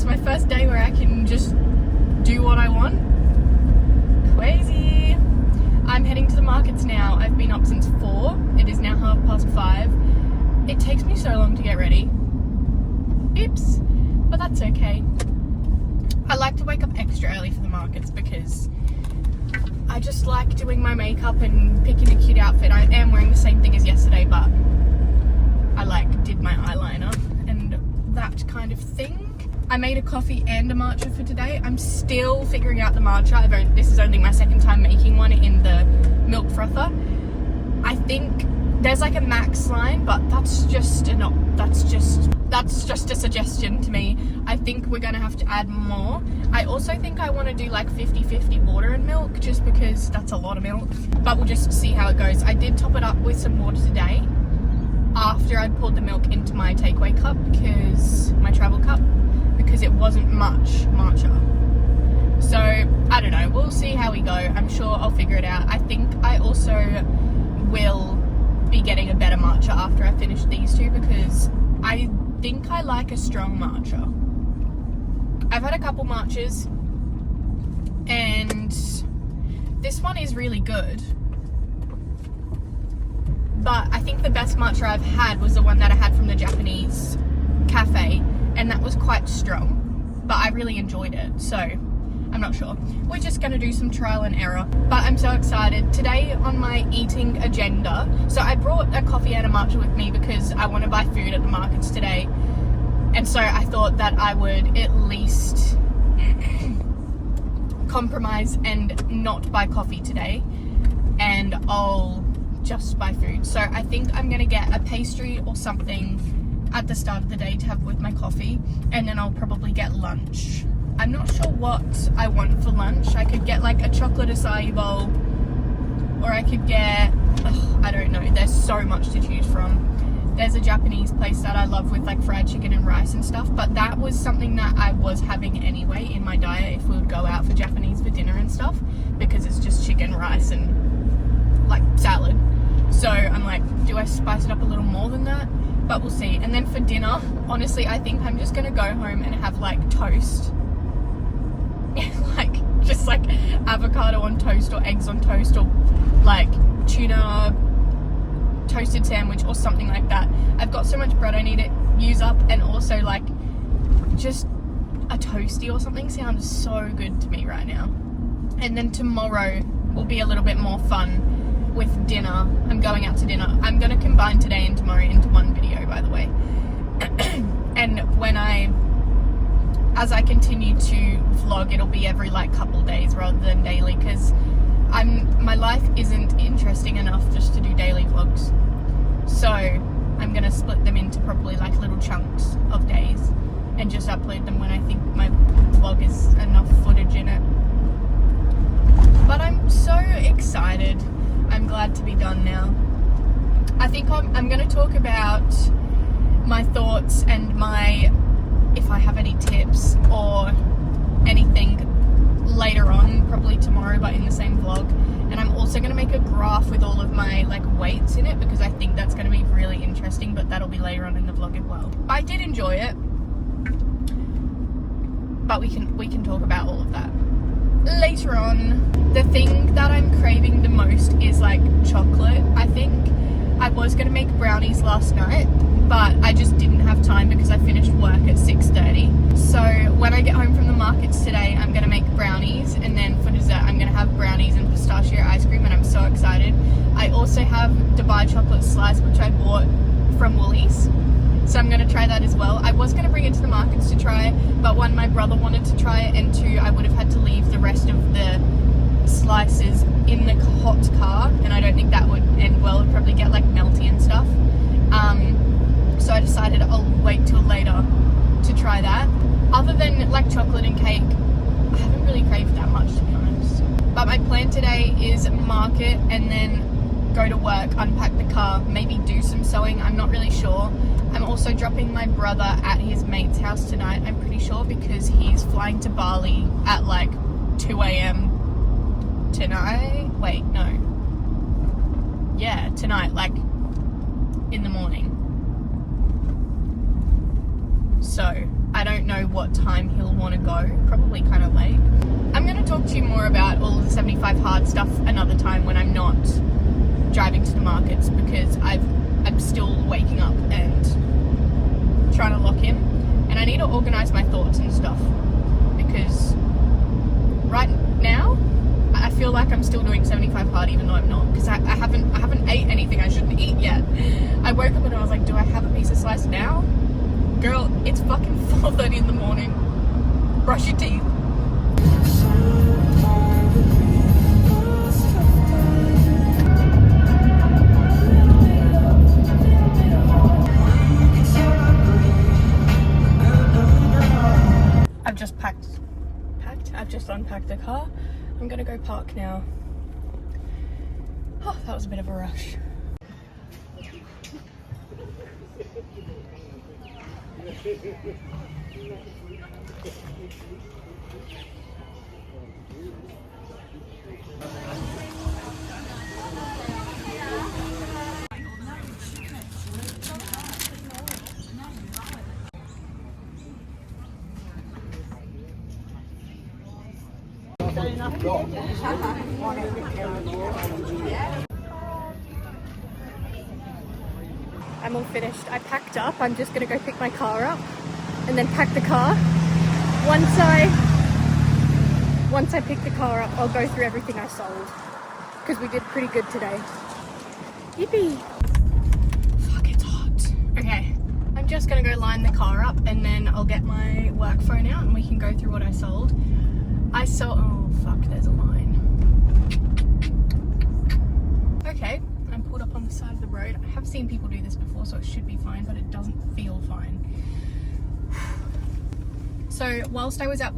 It's my first day where I can just do what I want. Crazy. I'm heading to the markets now. I've been up since 4. It is now 5:30. It takes me so long to get ready. Oops. But that's okay. I like to wake up extra early for the markets because I just like doing my makeup and picking a cute outfit. I am wearing the same thing as yesterday, but I did my eyeliner and that kind of thing. I made a coffee and a matcha for today. I'm still figuring out the matcha. This is only my second time making one in the milk frother. I think there's like a max line, but that's just a suggestion to me. I think we're gonna have to add more. I also think I want to do like 50-50 water and milk, just because that's a lot of milk, but we'll just see how it goes. I did top it up with some water today after I'd poured the milk into my takeaway cup, my travel cup, because it wasn't much matcha. So I don't know, we'll see how we go. I'm sure I'll figure it out. I think I also will be getting a better matcha after I finish these two, because I think I like a strong matcha. I've had a couple matchas and this one is really good, but I think the best matcha I've had was the one that I had from the Japanese cafe, and that was quite strong, but I really enjoyed it, so I'm not sure. We're just going to do some trial and error, but I'm so excited. Today on my eating agenda, so I brought a coffee and a matcha with me because I want to buy food at the markets today, and so I thought that I would at least compromise and not buy coffee today, and I'll just buy food. So I think I'm going to get a pastry or something at the start of the day to have with my coffee, and then I'll probably get lunch. I'm not sure what I want for lunch. I could get like a chocolate acai bowl, or I could get, I don't know, there's so much to choose from. There's a Japanese place that I love with like fried chicken and rice and stuff, but that was something that I was having anyway in my diet if we would go out for Japanese for dinner and stuff, because it's just chicken, rice and like salad. So I'm like, do I spice it up a little more than that? But we'll see. And then for dinner, honestly, I think I'm just gonna go home and have like toast. Like just like avocado on toast or eggs on toast, or like tuna toasted sandwich or something like that. I've got so much bread I need to use up, and also like just a toasty or something sounds so good to me right now. And then tomorrow will be a little bit more fun with dinner. I'm going out to dinner. I'm going to combine today and tomorrow into one video, by the way. And as I continue to vlog, it'll be every like couple days rather than daily, because my life isn't interesting enough just to do daily vlogs. So I'm going to split them into probably like little chunks of days and just upload them when I think my vlog is enough footage in it. But I'm so excited. I'm glad to be done now. I think I'm going to talk about my thoughts and if I have any tips or anything later on, probably tomorrow, but in the same vlog. And I'm also going to make a graph with all of my like weights in it, because I think that's going to be really interesting, but that'll be later on in the vlog as well. I did enjoy it, but we can talk about all of that later on. The thing that I'm craving the most is like chocolate. I think I was going to make brownies last night, but I just didn't have time because I finished work at 6:30. So when I get home from the markets today, I'm going to make brownies, and then for dessert I'm going to have brownies and pistachio ice cream, and I'm so excited. I also have Dubai chocolate slice, which I bought from Woolies, so I'm going to try that as well. I was going to bring it to the markets to try, but one, my brother wanted to try it, and two, I would have had to leave the rest of the slices in the hot car, and I don't think that would end well. It'd probably get like melty and stuff. So I decided I'll wait till later to try that. Other than like chocolate and cake, I haven't really craved that much, to be honest. But my plan today is market and then go to work, unpack the car, maybe do some sewing. I'm not really sure. I'm also dropping my brother at his mate's house tonight, I'm pretty sure, because he's flying to Bali at like 2 a.m. tonight. Wait, no. Yeah, tonight, like in the morning. So I don't know know what time he'll want to go. Probably kind of late. I'm going to talk to you more about all of the 75 hard stuff another time when I'm not driving to the markets, because I'm still waking up and trying to lock in, and I need to organize my thoughts and stuff, because right now I feel like I'm still doing 75 hard even though I'm not, because I haven't ate anything I shouldn't eat yet. I woke up and I was like, do I have a piece of slice now? Girl, it's fucking 4:30 in the morning. Brush your teeth. I've just unpacked the car. I'm gonna go park now. Oh, that was a bit of a rush. I'm all finished. I packed up. I'm just gonna go pick my car up and then pack the car. Once I pick the car up, I'll go through everything I sold, because we did pretty good today. Yippee! Fuck, it's hot. Okay, I'm just gonna go line the car up and then I'll get my work phone out and we can go through what I sold. Oh fuck, there's a line. Okay, I'm pulled up on the side of the road. I have seen people do this before, so it should be fine, but it doesn't feel fine. So whilst I was at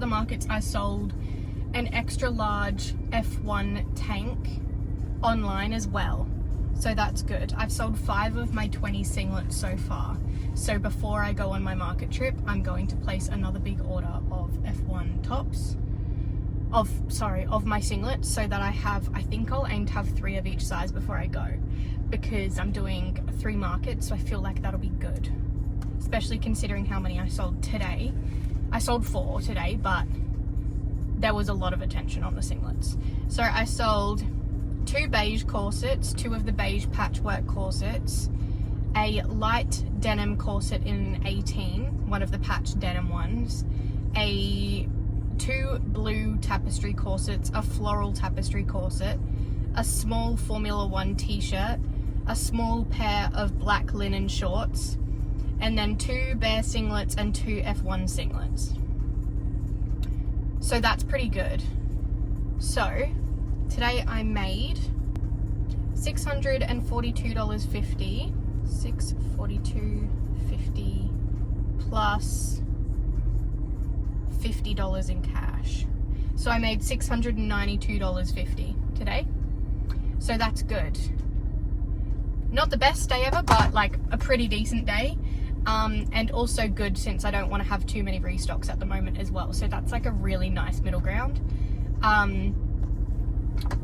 the markets, I sold an extra large F1 tank online as well. So that's good. I've sold 5 of my 20 singlets so far. So before I go on my market trip, I'm going to place another big order of F1 tops. Of my singlets, so that I think I'll aim to have 3 of each size before I go, because I'm doing 3 markets, so I feel like that'll be good. Especially considering how many I sold today. I sold 4 today, but there was a lot of attention on the singlets. So I sold 2 beige corsets, 2 of the beige patchwork corsets, a light denim corset in 18, one of the patch denim ones, 2 blue tapestry corsets, a floral tapestry corset, a small Formula 1 t-shirt, a small pair of black linen shorts, and then 2 bare singlets and 2 F1 singlets. So that's pretty good. So today I made $642.50, $642.50 plus $50 in cash. So I made $692.50 today. So that's good. Not the best day ever, but like a pretty decent day. And also good since I don't want to have too many restocks at the moment as well. So that's like a really nice middle ground. And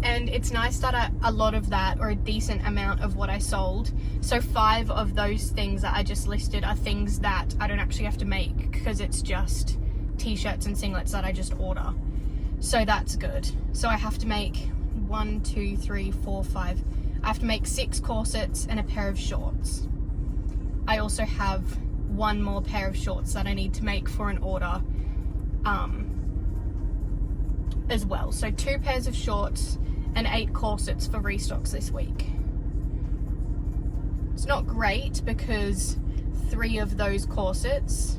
it's nice that a lot of that, or a decent amount of what I sold, so 5 of those things that I just listed are things that I don't actually have to make, because it's just t-shirts and singlets that I just order. So that's good. So I have to make 1, 2, 3, 4, 5. I have to make 6 corsets and a pair of shorts. I also have 1 more pair of shorts that I need to make for an order as well. So 2 pairs of shorts and 8 corsets for restocks this week. It's not great because 3 of those corsets...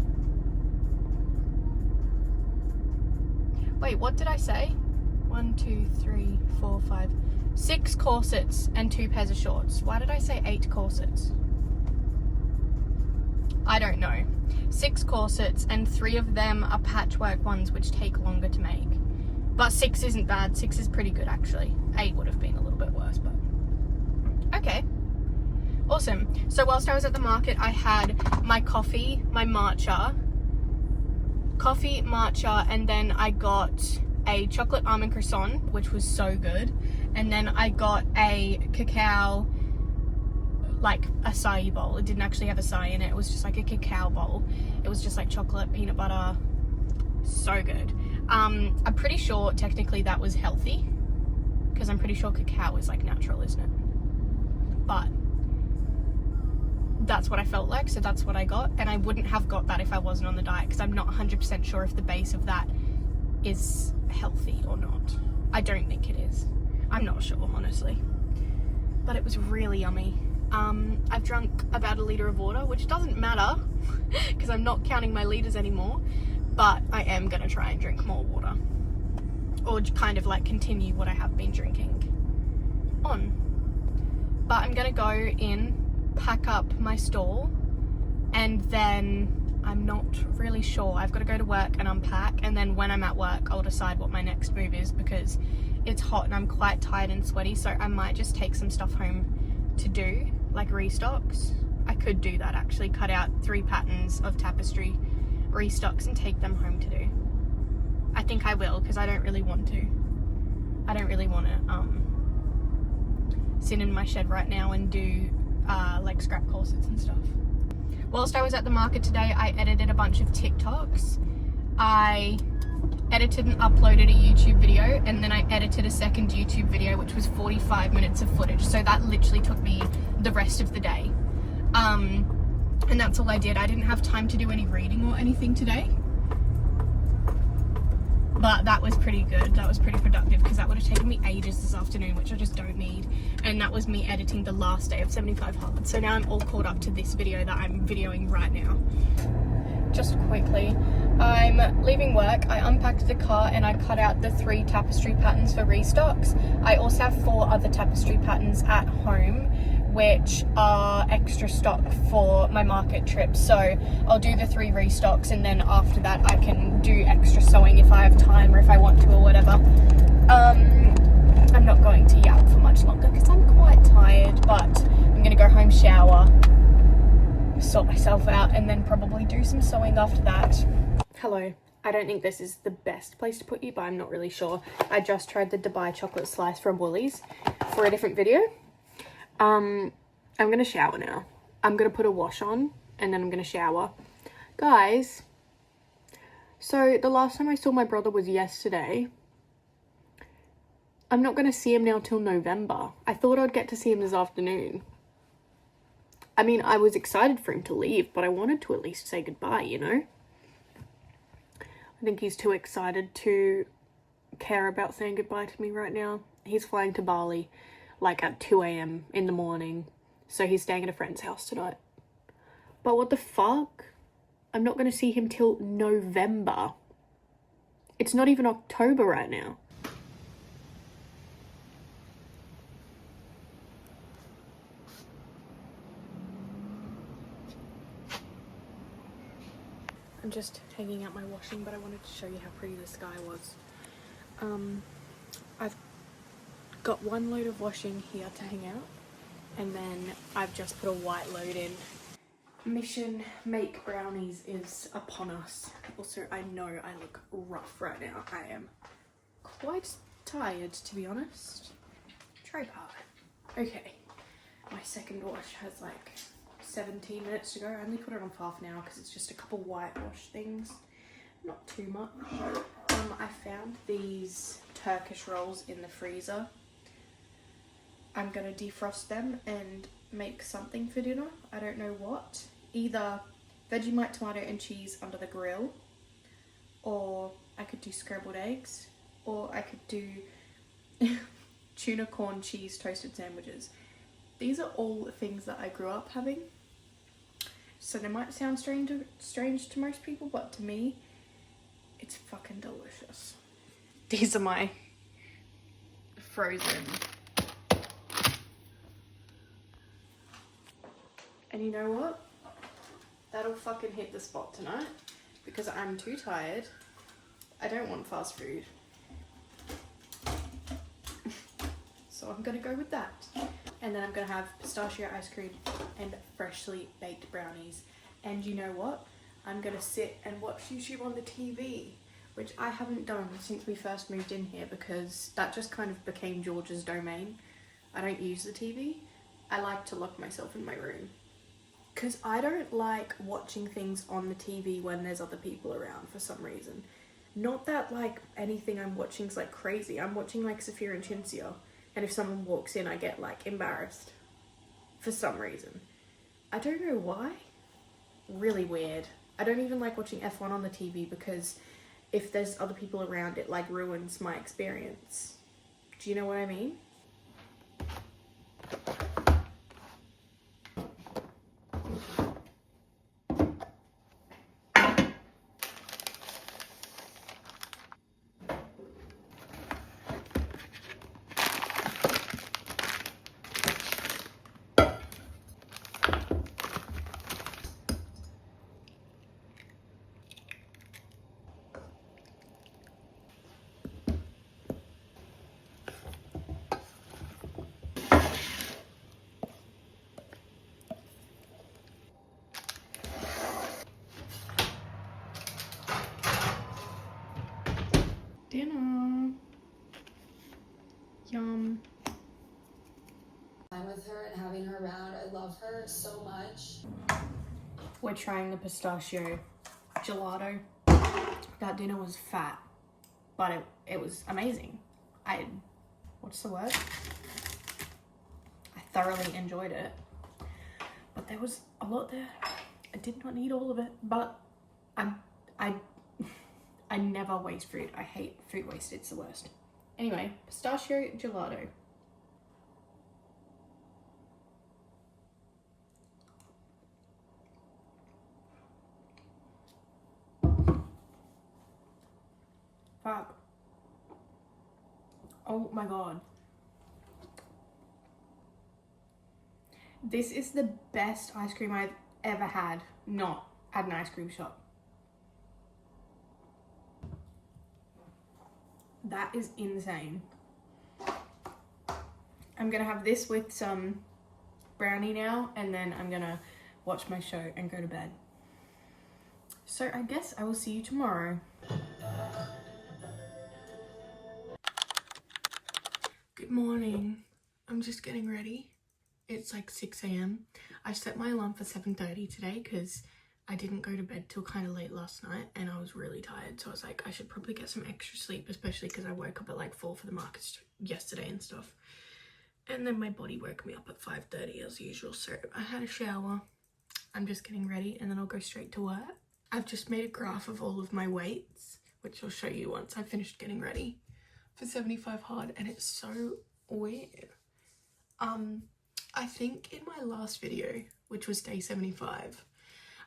Wait, what did I say? 1, 2, 3, 4, 5... 6 corsets and 2 pairs of shorts. Why did I say 8 corsets? I don't know. 6 corsets and 3 of them are patchwork ones which take longer to make. But 6 isn't bad. 6 is pretty good actually. 8 would have been a little bit worse, but... Okay. Awesome. So whilst I was at the market, I had my coffee, my matcha, and then I got a chocolate almond croissant, which was so good. And then I got a cacao like acai bowl. It didn't actually have acai in it. It was just like a cacao bowl. It was just like chocolate, peanut butter. So good. I'm pretty sure technically that was healthy, because I'm pretty sure cacao is like natural, isn't it? But that's what I felt like, so that's what I got. And I wouldn't have got that if I wasn't on the diet, because I'm not 100% sure if the base of that is healthy or not. I don't think it is. I'm not sure, honestly. But it was really yummy. I've drunk about 1 litre of water, which doesn't matter because I'm not counting my litres anymore, but I am gonna try and drink more water, or kind of like continue what I have been drinking on. But I'm gonna go in, pack up my stall, and then I'm not really sure. I've got to go to work and unpack, and then when I'm at work I'll decide what my next move is, because it's hot and I'm quite tired and sweaty, so I might just take some stuff home to do, like restocks. I could do that actually, cut out 3 patterns of tapestry restocks and take them home to do. I think I will, because I don't really want to sit in my shed right now and do like scrap corsets and stuff. Whilst I was at the market today, I edited a bunch of TikToks. I edited and uploaded a YouTube video, and then I edited a second YouTube video, which was 45 minutes of footage. So that literally took me the rest of the day. And that's all I did. I didn't have time to do any reading or anything today. But that was pretty good. That was pretty productive, because that would have taken me ages this afternoon, which I just don't need. And that was me editing the last day of 75 Hard. So now I'm all caught up to this video that I'm videoing right now. Just quickly, I'm leaving work. I unpacked the car and I cut out the 3 tapestry patterns for restocks. I also have 4 other tapestry patterns at home, which are extra stock for my market trip. So I'll do the 3 restocks, and then after that I can do extra sewing if I have time or if I want to or whatever. I'm not going to yap for much longer because I'm quite tired, but I'm gonna go home, shower, sort myself out, and then probably do some sewing after that. Hello. I don't think this is the best place to put you, but I'm not really sure. I just tried the Dubai chocolate slice from Woolies for a different video. I'm gonna shower now. I'm gonna put a wash on and then I'm gonna shower. Guys, so the last time I saw my brother was yesterday. I'm not gonna see him now till November. I thought I'd get to see him this afternoon. I mean, I was excited for him to leave, but I wanted to at least say goodbye, you know? I think he's too excited to care about saying goodbye to me right now. He's flying to Bali like at 2 a.m. in the morning, so he's staying at a friend's house tonight. But what the fuck? I'm not going to see him till November. It's not even October right now. I'm just hanging out my washing, but I wanted to show you how pretty the sky was. I've got 1 load of washing here to hang out, and then I've just put a white load in. Mission make brownies is upon us. Also, I know I look rough right now. I am quite tired, to be honest. Try hard. Okay, my second wash has like 17 minutes to go. I only put it on half now because it's just a couple whitewash things, not too much. I found these Turkish rolls in the freezer. I'm gonna defrost them and make something for dinner. I don't know what. Either Vegemite, tomato and cheese under the grill, or I could do scrambled eggs, or I could do tuna, corn, cheese, toasted sandwiches. These are all things that I grew up having, so they might sound strange to most people, but to me, it's fucking delicious. These are my frozen. And you know what? That'll fucking hit the spot tonight because I'm too tired. I don't want fast food. So I'm gonna go with that. And then I'm gonna have pistachio ice cream and freshly baked brownies. And you know what? I'm gonna sit and watch YouTube on the TV, which I haven't done since we first moved in here because that just kind of became George's domain. I don't use the TV. I like to lock myself in my room. Because I don't like watching things on the TV when there's other people around for some reason. Not that like anything I'm watching is like crazy. I'm watching like Sophia and Cinzia, and if someone walks in I get like embarrassed for some reason. I don't know why. Really weird. I don't even like watching F1 on the TV because if there's other people around it like ruins my experience. Do you know what I mean? Dinner. Yum. Time with her and having her around. I love her so much. We're trying the pistachio gelato. That dinner was fat, but it was amazing. What's the word? I thoroughly enjoyed it, but there was a lot there. I did not need all of it, but I never waste food. I hate food waste, it's the worst. Anyway, pistachio gelato. Fuck. Oh my god. This is the best ice cream I've ever had, not at an ice cream shop. That is insane. I'm gonna have this with some brownie now, and then I'm gonna watch my show and go to bed. So I guess I will see you tomorrow. Good morning. I'm just getting ready. It's like 6 a.m. I set my alarm for 7:30 today because I didn't go to bed till kind of late last night and I was really tired. So I was like, I should probably get some extra sleep, especially because I woke up at like 4 for the markets yesterday and stuff. And then my body woke me up at 5:30 as usual. So I had a shower. I'm just getting ready and then I'll go straight to work. I've just made a graph of all of my weights, which I'll show you once I finished getting ready for 75 hard, and it's so weird. I think in my last video, which was day 75,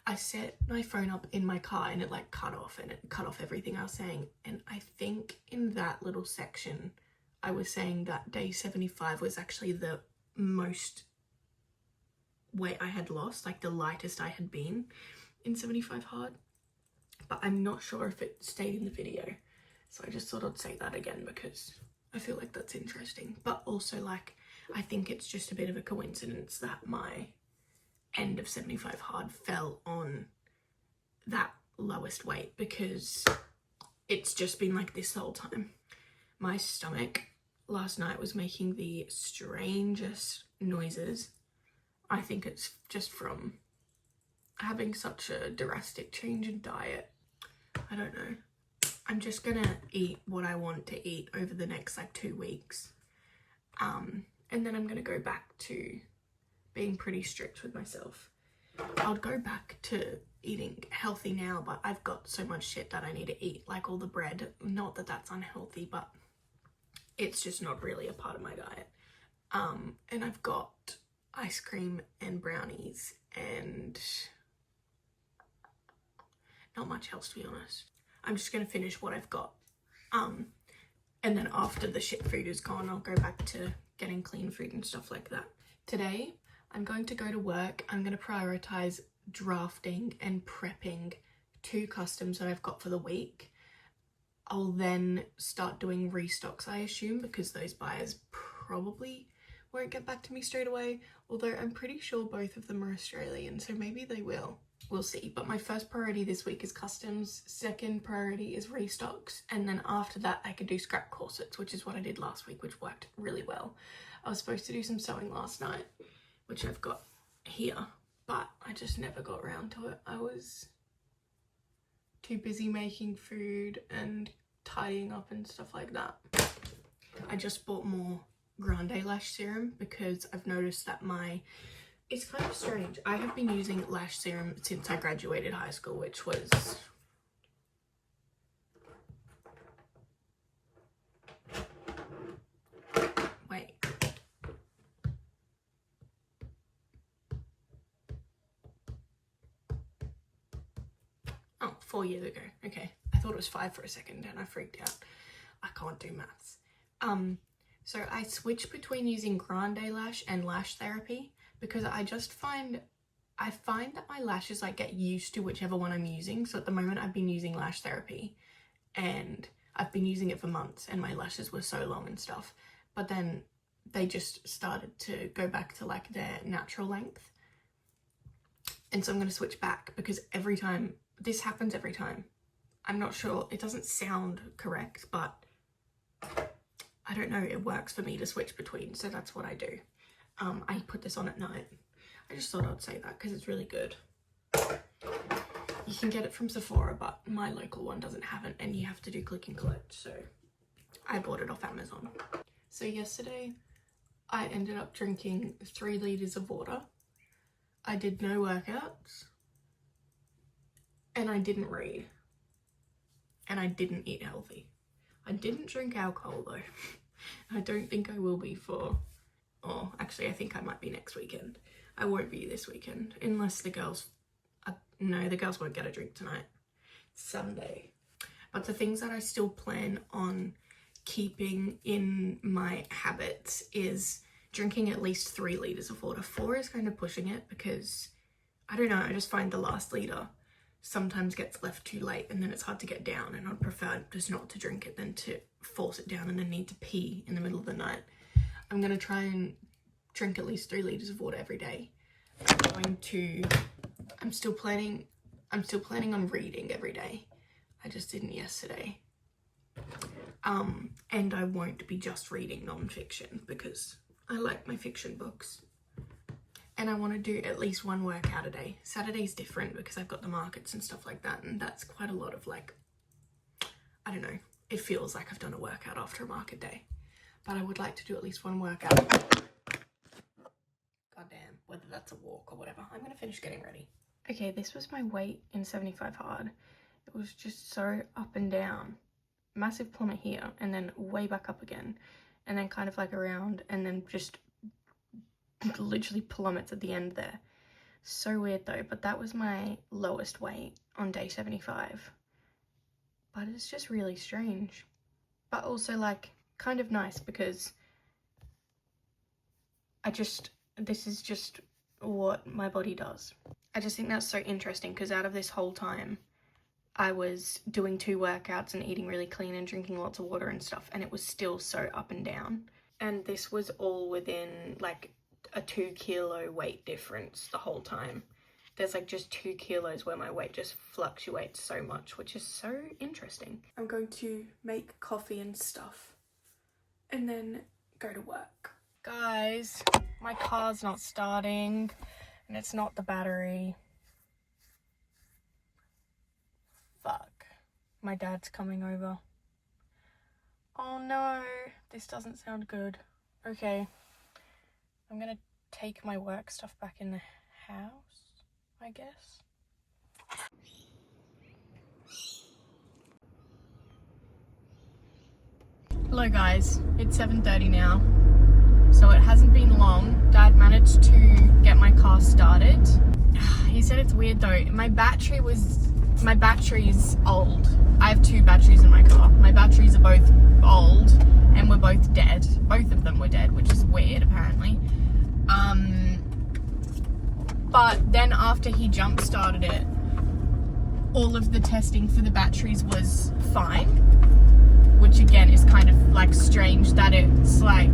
I set my phone up in my car and it like cut off, and it cut off everything I was saying. And I think in that little section, I was saying that day 75 was actually the most weight I had lost, like the lightest I had been in 75 hard. But I'm not sure if it stayed in the video. So I just thought I'd say that again because I feel like that's interesting. But also like, I think it's just a bit of a coincidence that my end of 75 hard fell on that lowest weight because it's just been like this the whole time. My stomach last night was making the strangest noises. I think it's just from having such a drastic change in diet. I don't know. I'm just gonna eat what I want to eat over the next like 2 weeks. And then I'm gonna go back to being pretty strict with myself. I'll go back to eating healthy now, but I've got so much shit that I need to eat, like all the bread. Not that that's unhealthy, but it's just not really a part of my diet. And I've got ice cream and brownies and not much else, to be honest. I'm just gonna finish what I've got. And then after the shit food is gone, I'll go back to getting clean food and stuff like that. Today, I'm going to go to work. I'm going to prioritize drafting and prepping 2 customs that I've got for the week. I'll then start doing restocks, I assume, because those buyers probably won't get back to me straight away. Although I'm pretty sure both of them are Australian, so maybe they will. We'll see. But my first priority this week is customs. Second priority is restocks. And then after that, I could do scrap corsets, which is what I did last week, which worked really well. I was supposed to do some sewing last night which I've got here, but I just never got around to it. I was too busy making food and tidying up and stuff like that. I just bought more Grande Lash Serum because I've noticed that it's kind of strange. I have been using lash serum since I graduated high school, which was wait. Oh, 4 years ago. Okay. I thought it was 5 for a second and I freaked out. I can't do maths. So I switched between using Grande Lash and Lash Therapy because I find that my lashes like get used to whichever one I'm using. So at the moment I've been using Lash Therapy and I've been using it for months and my lashes were so long and stuff. But then they just started to go back to like their natural length. And so I'm going to switch back because this happens every time. I'm not sure, it doesn't sound correct, but I don't know, it works for me to switch between, so that's what I do. I put this on at night. I just thought I'd say that because it's really good. You can get it from Sephora, but my local one doesn't have it and you have to do click and collect, so I bought it off Amazon. So yesterday I ended up drinking 3 liters of water. I did no workouts and I didn't read and I didn't eat healthy. I didn't drink alcohol though. I don't think I will be actually I think I might be next weekend. I won't be this weekend unless the girls, no, the girls won't get a drink tonight. It's Sunday. But the things that I still plan on keeping in my habits is drinking at least 3 liters of water. 4 is kind of pushing it because, I don't know, I just find the last liter sometimes gets left too late and then it's hard to get down, and I'd prefer just not to drink it than to force it down and then need to pee in the middle of the night. I'm going to try and drink at least 3 liters of water every day. I'm still planning on reading every day. I just didn't yesterday. And I won't be just reading non-fiction because I like my fiction books. And I want to do at least 1 workout a day. Saturday's different because I've got the markets and stuff like that, and that's quite a lot of like, I don't know, it feels like I've done a workout after a market day. But I would like to do at least 1 workout. Goddamn, whether that's a walk or whatever. I'm going to finish getting ready. Okay, this was my weight in 75 hard. It was just so up and down. Massive plummet here and then way back up again. And then kind of like around and then just literally plummets at the end there. So weird though, but that was my lowest weight on day 75. But it's just really strange. But also like kind of nice because this is just what my body does. I just think that's so interesting because out of this whole time I was doing 2 workouts and eating really clean and drinking lots of water and stuff, and it was still so up and down. And this was all within like a 2 kilo weight difference the whole time. There's like just 2 kilos where my weight just fluctuates so much, which is so interesting. I'm going to make coffee and stuff and then go to work. Guys, my car's not starting and it's not the battery. Fuck. My dad's coming over. Oh no, this doesn't sound good. Okay. I'm gonna take my work stuff back in the house, I guess. Hello guys, it's 7:30 now. So it hasn't been long. Dad managed to get my car started. He said it's weird though. My battery's old. I have 2 batteries in my car. My batteries are both old and we're both dead. Both of them were dead, which is weird apparently. But then after he jump started it, all of the testing for the batteries was fine, which again is kind of like strange that it's like,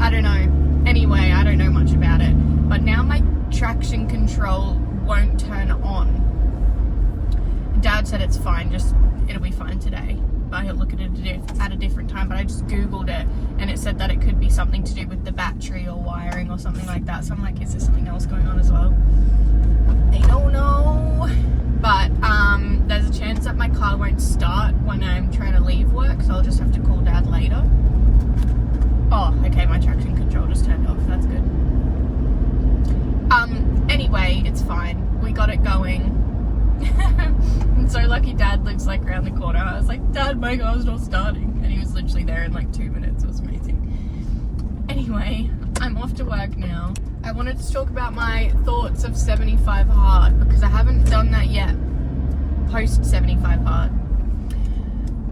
I don't know. Anyway, I don't know much about it, but now my traction control won't turn on. Dad said it's fine, it'll be fine today. I'll look at it at a different time, but I just googled it and it said that it could be something to do with the battery or wiring or something like that. So I'm like, is there something else going on as well? I don't know. But there's a chance that my car won't start when I'm trying to leave work, so I'll just have to call Dad later. Oh, okay, my traction control just turned off. That's good. Anyway, it's fine. We got it going. I'm so lucky Dad lives like around the corner. I was like, Dad, my car's not starting. And he was literally there in like 2 minutes. It was amazing. Anyway, I'm off to work now. I wanted to talk about my thoughts of 75 hard because I haven't done that yet. Post 75 hard.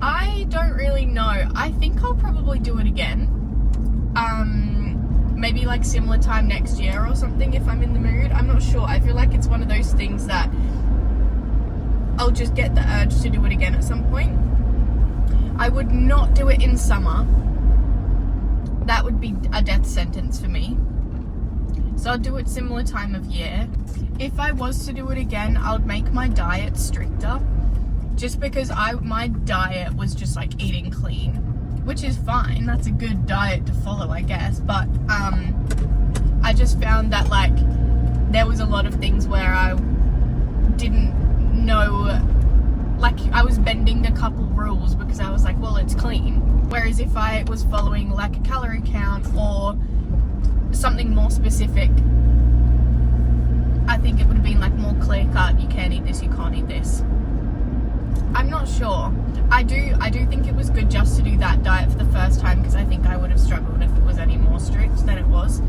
I don't really know. I think I'll probably do it again. Maybe like similar time next year or something if I'm in the mood. I'm not sure. I feel like it's one of those things that I'll just get the urge to do it again at some point. I would not do it in summer. That would be a death sentence for me. So I'll do it similar time of year. If I was to do it again, I would make my diet stricter. Just because my diet was just like eating clean, which is fine. That's a good diet to follow, I guess. But I just found that like there was a lot of things where I didn't know, like I was bending a couple rules because I was like, well, it's clean. Whereas if I was following like a calorie count or something more specific, I think it would have been like more clear cut. You can't eat this, you can't eat this. I'm not sure. I do think it was good just to do that diet for the first time because I think I would have struggled if it was any more strict than it was.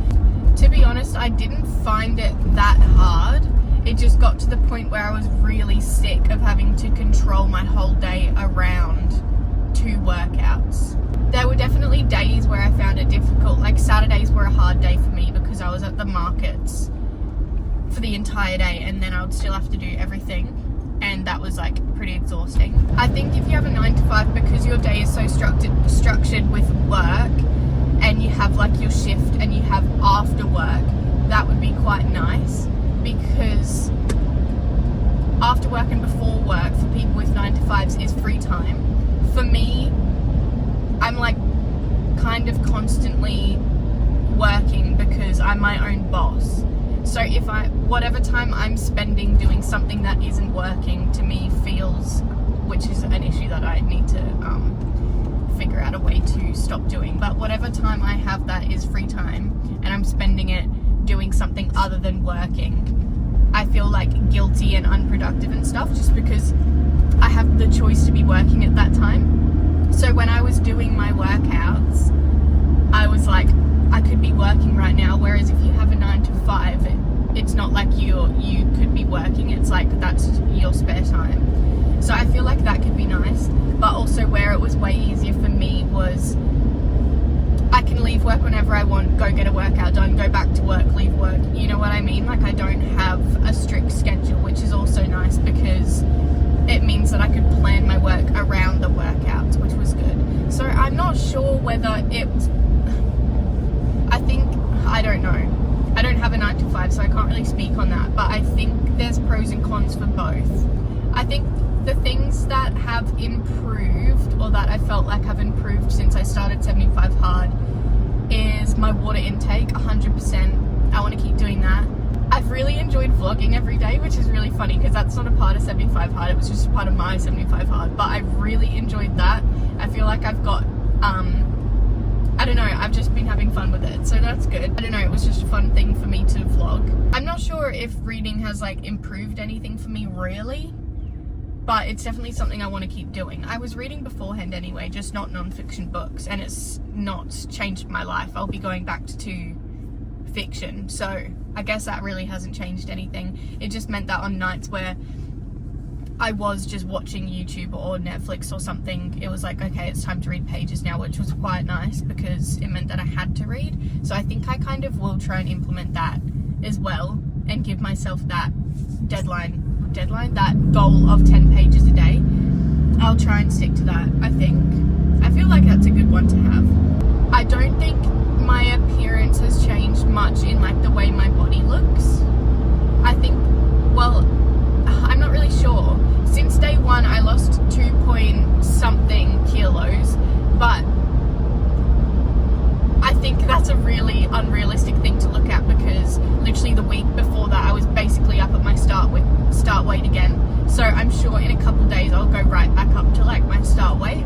To be honest, I didn't find it that hard. It just got to the point where I was really sick of having to control my whole day around 2 workouts. There were definitely days where I found it difficult. Like Saturdays were a hard day for me because I was at the markets for the entire day and then I would still have to do everything. And that was like pretty exhausting. I think if you have a 9 to 5, because your day is so structured with work and you have like your shift and you have after work, that would be quite nice because after work and before work for people with 9 to 5s is free time. For me, I'm like kind of constantly working because I'm my own boss. So if whatever time I'm spending doing something that isn't working to me feels, which is an issue that I need to figure out a way to stop doing. But whatever time I have that is free time and I'm spending it doing something other than working, I feel like guilty and unproductive and stuff just because I have the choice to be working at that time. So when I was doing my workouts, I was like, I could be working right now, whereas if you have a 9 to 5, it's not like you could be working, it's like that's your spare time. So I feel like that could be nice, but also where it was way easier for me was I can leave work whenever I want, go get a workout done, go back to work, leave work, you know what I mean? Like I don't have a strict schedule, which is also nice because it means that I could plan my work around the workouts, which was good. So I'm not sure whether it's, I don't know. I don't have a 9 to 5, so I can't really speak on that, but I think there's pros and cons for both. I think the things that have improved, or that I felt like have improved since I started 75 hard, is my water intake, 100%. I want to keep doing that. I've really enjoyed vlogging every day, which is really funny because that's not a part of 75 hard, it was just a part of my 75 hard, but I've really enjoyed that. I feel like I've got, I don't know, I've just been having fun with it, so that's good. I don't know, it was just a fun thing for me to vlog. I'm not sure if reading has like improved anything for me really, but it's definitely something I want to keep doing. I was reading beforehand anyway, just not non-fiction books, and it's not changed my life. I'll be going back to fiction, so I guess that really hasn't changed anything. It just meant that on nights where I was just watching YouTube or Netflix or something, it was like, okay, it's time to read pages now, which was quite nice because it meant that I had to read. So I think I kind of will try and implement that as well and give myself that deadline, that goal of 10 pages a day. I'll try and stick to that, I think. I feel like that's a good one to have. I don't think my appearance has changed much in like the way my body looks. I think, well, I'm not really sure. since day one I lost 2 point something kilos, but I think that's a really unrealistic thing to look at, because literally the week before that I was basically up at my start weight again. So I'm sure in a couple days I'll go right back up to like my start weight,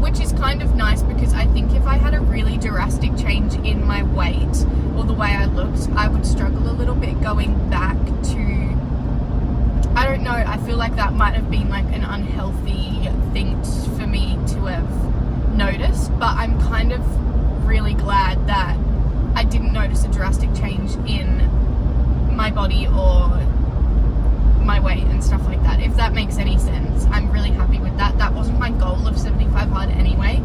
which is kind of nice, because I think if I had a really drastic change in my weight or the way I looked, I would struggle a little bit going back to, I don't know, I feel like that might have been like an unhealthy thing for me to have noticed. But I'm kind of really glad that I didn't notice a drastic change in my body or my weight and stuff like that, if that makes any sense. I'm really happy with that. That wasn't my goal of 75 hard anyway,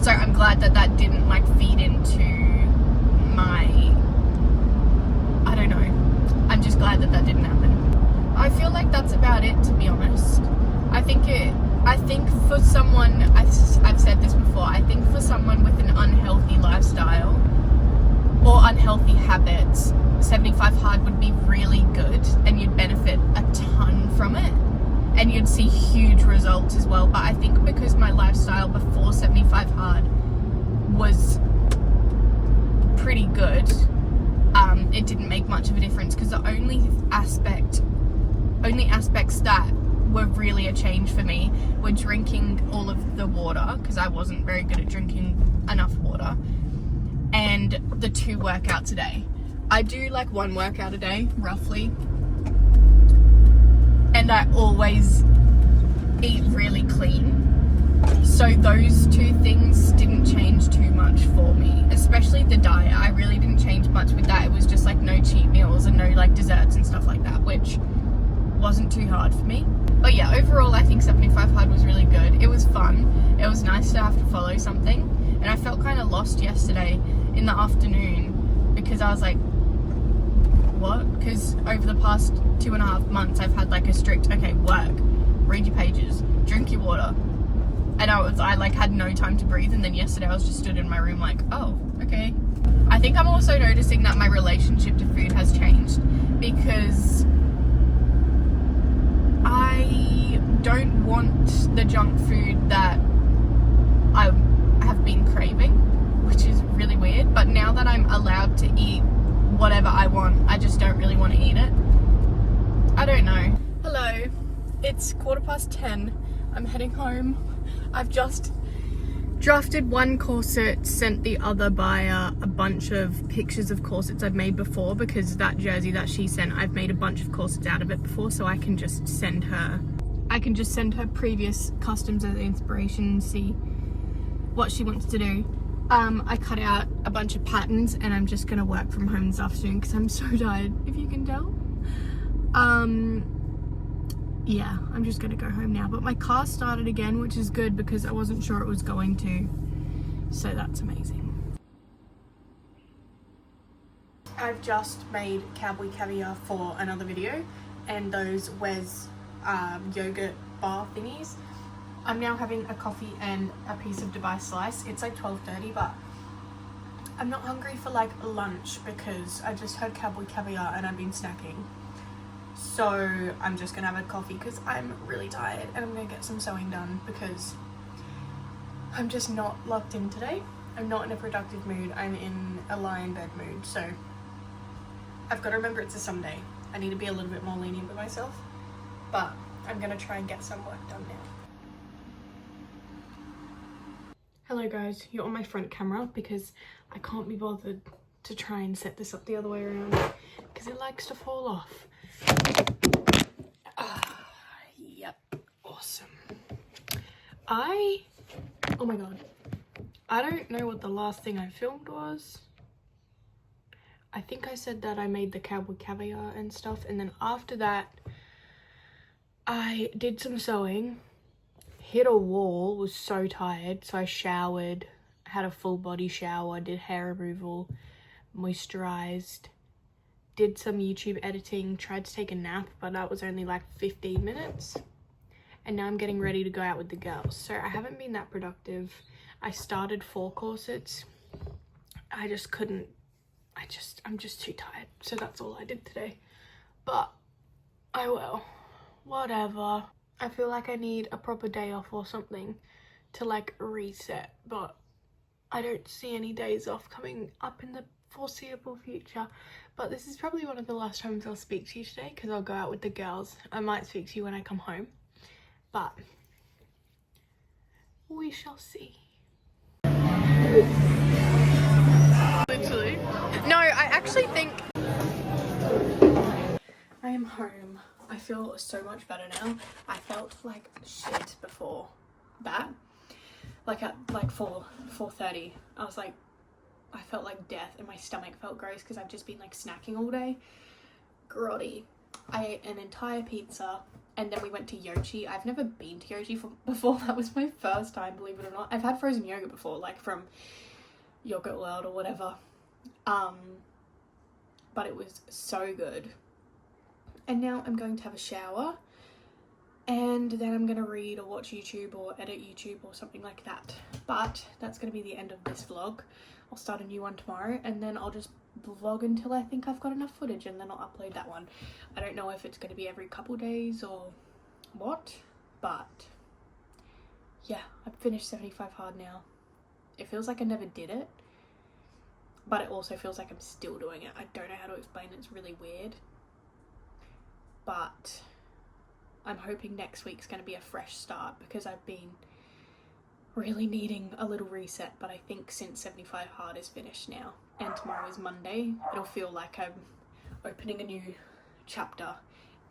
so I'm glad that that didn't like feed into my, I don't know, I'm just glad that that didn't happen. I feel like that's about it, to be honest. I think for someone, I've said this before, I think for someone with an unhealthy lifestyle or unhealthy habits, 75 hard would be really good, and you'd benefit a ton from it, and you'd see huge results as well. But I think because my lifestyle before 75 hard was pretty good, it didn't make much of a difference, because the only aspects that were really a change for me were drinking all of the water, because I wasn't very good at drinking enough water, and the 2 workouts a day. I do like 1 workout a day, roughly, and I always eat really clean. So those 2 things didn't change too much for me, especially the diet. I really didn't change much with that. It was just like no cheat meals and no like desserts and stuff like that, which wasn't too hard for me. But yeah, overall I think 75 hard was really good. It was fun. It was nice to have to follow something, and I felt kind of lost yesterday in the afternoon, because I was like, what? Because over the past 2.5 months I've had like a strict, okay, work, read your pages, drink your water, and I like had no time to breathe. And then yesterday I was just stood in my room like, oh, okay. I think I'm also noticing that my relationship to food has changed, because I don't want the junk food that I have been craving, which is really weird. But now that I'm allowed to eat whatever I want, I just don't really want to eat it. I don't know. Hello, it's 10:15. I'm heading home. I've just drafted 1 corset, sent the other buyer a bunch of pictures of corsets I've made before, because that jersey that she sent, I've made a bunch of corsets out of it before, so I can just send her previous customs as inspiration and see what she wants to do. I cut out a bunch of patterns, and I'm just gonna work from home this afternoon because I'm so tired, if you can tell. Yeah, I'm just gonna go home now. But my car started again, which is good, because I wasn't sure it was going to. So that's amazing. I've just made cowboy caviar for another video, and those Wes yogurt bar thingies. I'm now having a coffee and a piece of Dubai slice. It's like 12:30, but I'm not hungry for like lunch, because I just had cowboy caviar and I've been snacking. So I'm just gonna have a coffee because I'm really tired, and I'm gonna get some sewing done because I'm just not locked in today. I'm not in a productive mood. I'm in a lie in bed mood. So I've got to remember it's a Sunday. I need to be a little bit more lenient with myself, but I'm gonna try and get some work done now. Hello guys, you're on my front camera because I can't be bothered to try and set this up the other way around because it likes to fall off. Yep, awesome. Oh my god, I don't know what the last thing I filmed was. I think I said that I made the cowboy caviar and stuff, and then after that I did some sewing, hit a wall, was so tired, so I showered, had a full body shower, did hair removal, moisturized, did some YouTube editing, tried to take a nap, but that was only like 15 minutes. And now I'm getting ready to go out with the girls. So I haven't been that productive. I started 4 corsets. I just couldn't, I'm just too tired. So that's all I did today. But I will. whatever. I feel like I need a proper day off or something to like reset, but I don't see any days off coming up in the foreseeable future. But this is probably one of the last times I'll speak to you today because I'll go out with the girls. I might speak to you when I come home, but we shall see. Literally. No, I actually think I am home. I feel so much better now. I felt like shit before that. Like at like 4:30, I was like, I felt like death and my stomach felt gross because I've just been like snacking all day. Grotty. I ate an entire pizza and then we went to Yochi. I've never been to Yochi before. That was my first time, believe it or not. I've had frozen yogurt before, like from Yogurt World or whatever. But it was so good. And now I'm going to have a shower and then I'm going to read or watch YouTube or edit YouTube or something like that. But that's going to be the end of this vlog. I'll start a new one tomorrow and then I'll just vlog until I think I've got enough footage and then I'll upload that one. I don't know if it's going to be every couple days or what, but yeah, I've finished 75 hard now. It feels like I never did it, but it also feels like I'm still doing it. I don't know how to explain it. It's really weird. But I'm hoping next week's going to be a fresh start because I've been really needing a little reset. But I think since 75 hard is finished now and tomorrow is Monday, it'll feel like I'm opening a new chapter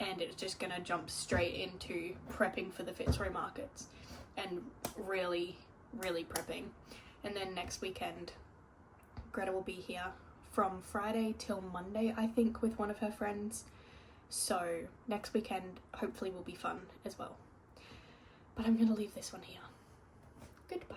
and it's just going to jump straight into prepping for the Fitzroy markets and really prepping. And then next weekend, Greta will be here from Friday till Monday, I think, with one of her friends. So next weekend hopefully will be fun as well. But I'm going to leave this one here. Goodbye.